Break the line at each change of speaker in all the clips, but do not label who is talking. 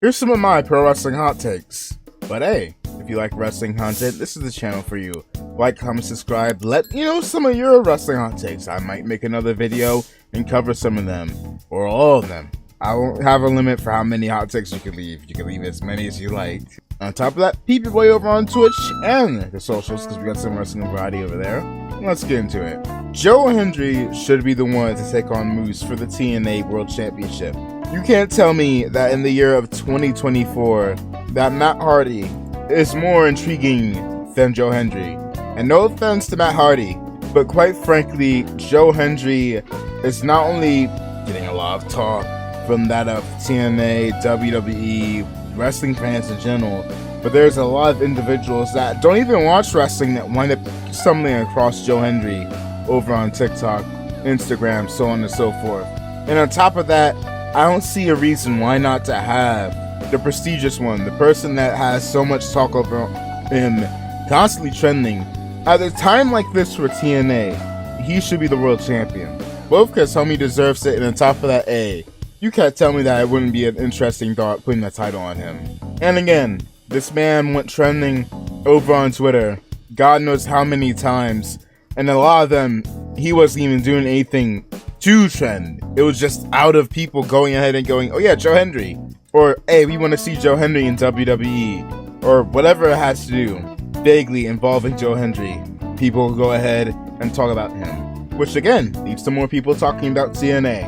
Here's some of my pro wrestling hot takes. But hey, if you like wrestling content, this is the channel for you. Like, comment, subscribe, let me know some of your wrestling hot takes. I might make another video and cover some of them, or all of them. I won't have a limit for how many hot takes you can leave. You can leave as many as you like. On top of that, peep your boy over on Twitch and the socials, because we got some wrestling variety over there. Let's get into it. Joe Hendry should be the one to take on Moose for the TNA World Championship. You can't tell me that in the year of 2024 that Matt Hardy is more intriguing than Joe Hendry. And no offense to Matt Hardy, but quite frankly, Joe Hendry is not only getting a lot of talk from that of TNA, WWE, wrestling fans in general, but there's a lot of individuals that don't even watch wrestling that wind up stumbling across Joe Hendry over on TikTok, Instagram, so on and so forth. And on top of that, I don't see a reason why not to have the prestigious one, the person that has so much talk over him, constantly trending. At a time like this for TNA, he should be the world champion. Both because homie deserves it, and on top of that, you can't tell me that it wouldn't be an interesting thought putting the title on him. And again, this man went trending over on Twitter, God knows how many times, and a lot of them, he wasn't even doing anything to trend. It was just out of people going ahead and going, oh yeah, Joe Hendry. Or, hey, we want to see Joe Hendry in WWE. Or whatever it has to do, vaguely involving Joe Hendry. People go ahead and talk about him. Which again, leads to more people talking about TNA.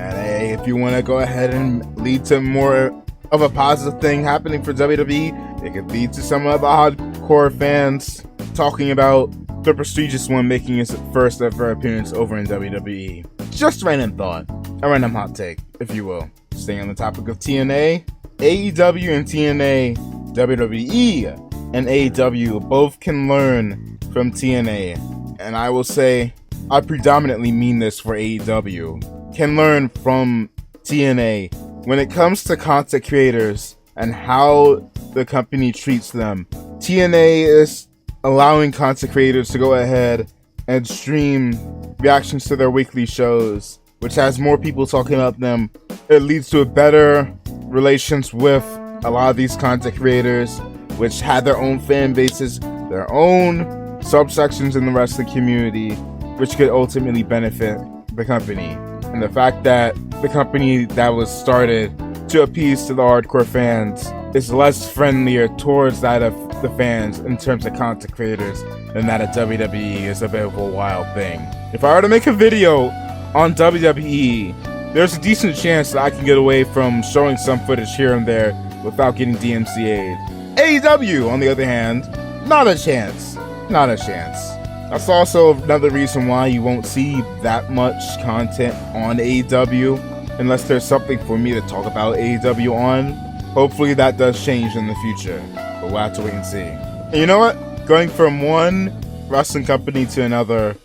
And hey, if you want to go ahead and lead to more of a positive thing happening for WWE, it could lead to some of the hardcore fans talking about the prestigious one making his first ever appearance over in WWE. Just random thought, a random hot take, if you will. Staying on the topic of TNA, AEW and TNA, WWE and AEW both can learn from TNA. And I will say, I predominantly mean this for AEW, can learn from TNA when it comes to content creators and how the company treats them. TNA is allowing content creators to go ahead and stream reactions to their weekly shows, which has more people talking about them. It leads to a better relations with a lot of these content creators, which had their own fan bases, their own subsections in the wrestling community, which could ultimately benefit the company. And the fact that the company that was started to appease to the hardcore fans is less friendlier towards that of the fans in terms of content creators than that of WWE is a bit of a wild thing. If I were to make a video on WWE, there's a decent chance that I can get away from showing some footage here and there without getting DMCA'd. AEW, on the other hand, not a chance. Not a chance. That's also another reason why you won't see that much content on AEW unless there's something for me to talk about AEW on. Hopefully that does change in the future, but we'll have to wait and see. And you know what? Going from one wrestling company to another,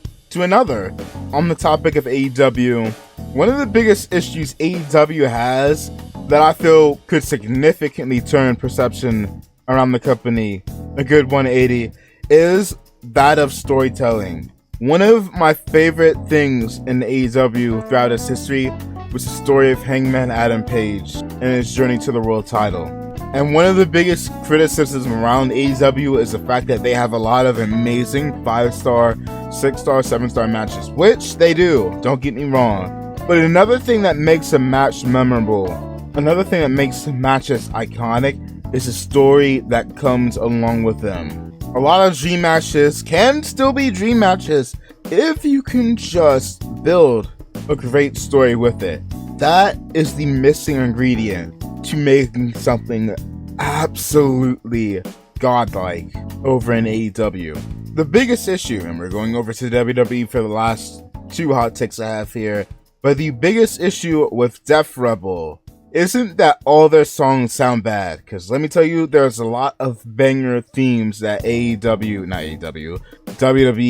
on the topic of AEW, one of the biggest issues AEW has that I feel could significantly turn perception around the company a good 180 is that of storytelling. One of my favorite things in AEW throughout its history was the story of Hangman Adam Page and his journey to the world title. And one of the biggest criticisms around AEW is the fact that they have a lot of amazing 5-star, 6-star, 7-star matches, which they do, don't get me wrong. But another thing that makes a match memorable, another thing that makes matches iconic, is a story that comes along with them. A lot of dream matches can still be dream matches if you can just build a great story with it. That is the missing ingredient to making something absolutely godlike over in AEW. The biggest issue, and we're going over to WWE for the last two hot takes I have here, but the biggest issue with Def Rebel isn't that all their songs sound bad, because let me tell you, there's a lot of banger themes that WWE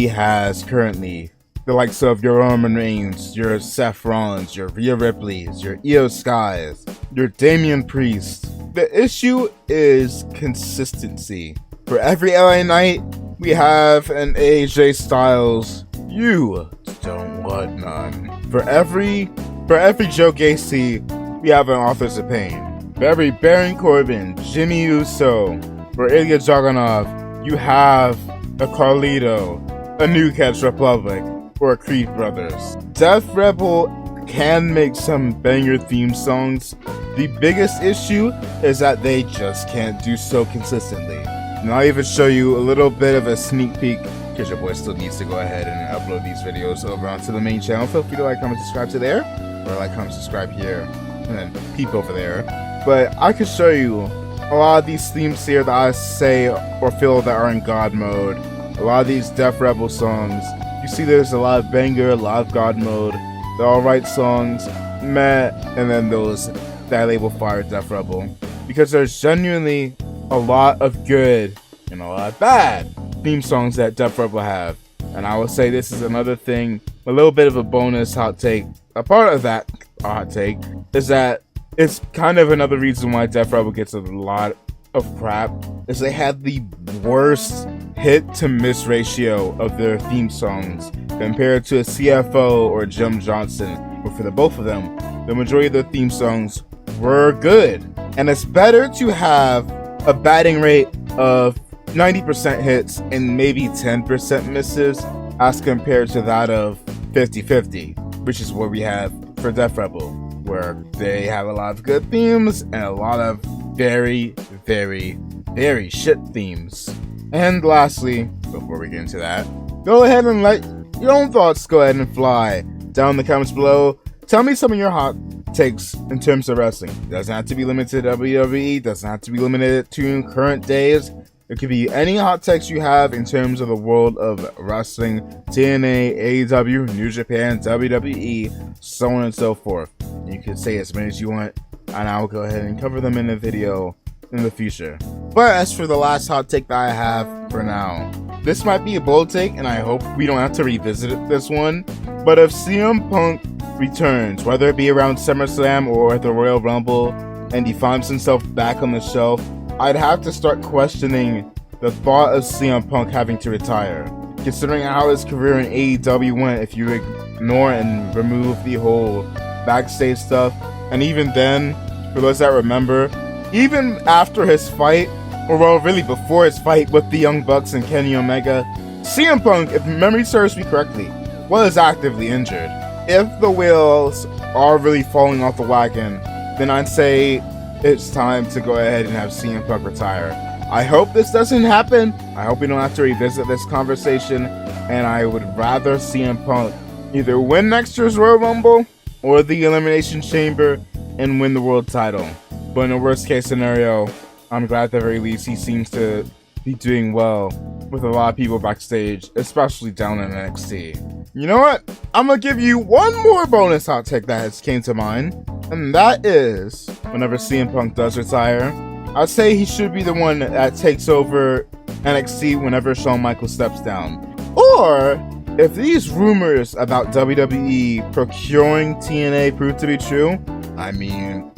has currently. The likes of your Roman Reigns, your Seth Rollins, your Rhea Ripley's, your Io Sky's, your Damian Priest. The issue is consistency. For every LA Knight, we have an AJ Styles. You don't want none. For every Joe Gacy, we have an Authors of Pain. Baron Corbin, Jimmy Uso, for Ilya Dragunov, you have a Carlito, a New Catch Republic, or Creed Brothers. Def Rebel can make some banger theme songs. The biggest issue is that they just can't do so consistently. And I'll even show you a little bit of a sneak peek, because your boy still needs to go ahead and upload these videos over onto the main channel. Feel free to like, comment, subscribe to there, or like, comment, subscribe here, and then peep over there. But I could show you a lot of these themes here that I say or feel that are in God mode. A lot of these Def Rebel songs, you see there's a lot of banger, a lot of God mode, the alright songs, meh, and then those that I label fire Def Rebel. Because there's genuinely a lot of good and a lot of bad theme songs that Def Rebel have. And I will say this is another thing, a little bit of a bonus hot take. A part of that hot take is that it's kind of another reason why Def Rebel gets a lot of crap, is they had the worst hit to miss ratio of their theme songs compared to a CFO or Jim Johnson. But for the both of them, the majority of their theme songs were good. And it's better to have a batting rate of 90% hits and maybe 10% misses as compared to that of 50-50, which is what we have for Def Rebel, where they have a lot of good themes and a lot of very, very, very shit themes. And lastly, before we get into that, go ahead and let your own thoughts go ahead and fly down in the comments below. Tell me some of your hot takes in terms of wrestling. It doesn't have to be limited to WWE, doesn't have to be limited to current days. It could be any hot takes you have in terms of the world of wrestling, TNA, AEW, New Japan, WWE, so on and so forth. You can say as many as you want, and I'll go ahead and cover them in a video in the future. But as for the last hot take that I have for now, this might be a bold take, and I hope we don't have to revisit this one. But if CM Punk returns, whether it be around SummerSlam or the Royal Rumble, and he finds himself back on the shelf, I'd have to start questioning the thought of CM Punk having to retire. Considering how his career in AEW went, if you ignore and remove the whole backstage stuff, and even then, for those that remember, even after his fight, or well, really before his fight with the Young Bucks and Kenny Omega, CM Punk, if memory serves me correctly, was actively injured. If the wheels are really falling off the wagon, then I'd say it's time to go ahead and have CM Punk retire. I hope this doesn't happen. I hope we don't have to revisit this conversation, and I would rather CM Punk either win next year's Royal Rumble or the Elimination Chamber and win the world title. But in a worst case scenario, I'm glad at the very least he seems to be doing well with a lot of people backstage, especially down in NXT. You know what? I'm gonna give you one more bonus hot take that has came to mind, and that is, whenever CM Punk does retire, I'd say he should be the one that takes over NXT whenever Shawn Michaels steps down. Or, if these rumors about WWE procuring TNA prove to be true, I mean,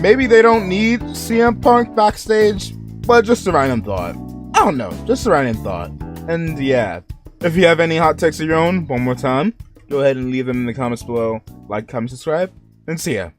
maybe they don't need CM Punk backstage, but just a random thought. I don't know, just a random thought. And yeah, if you have any hot takes of your own, one more time, go ahead and leave them in the comments below. Like, comment, subscribe, and see ya.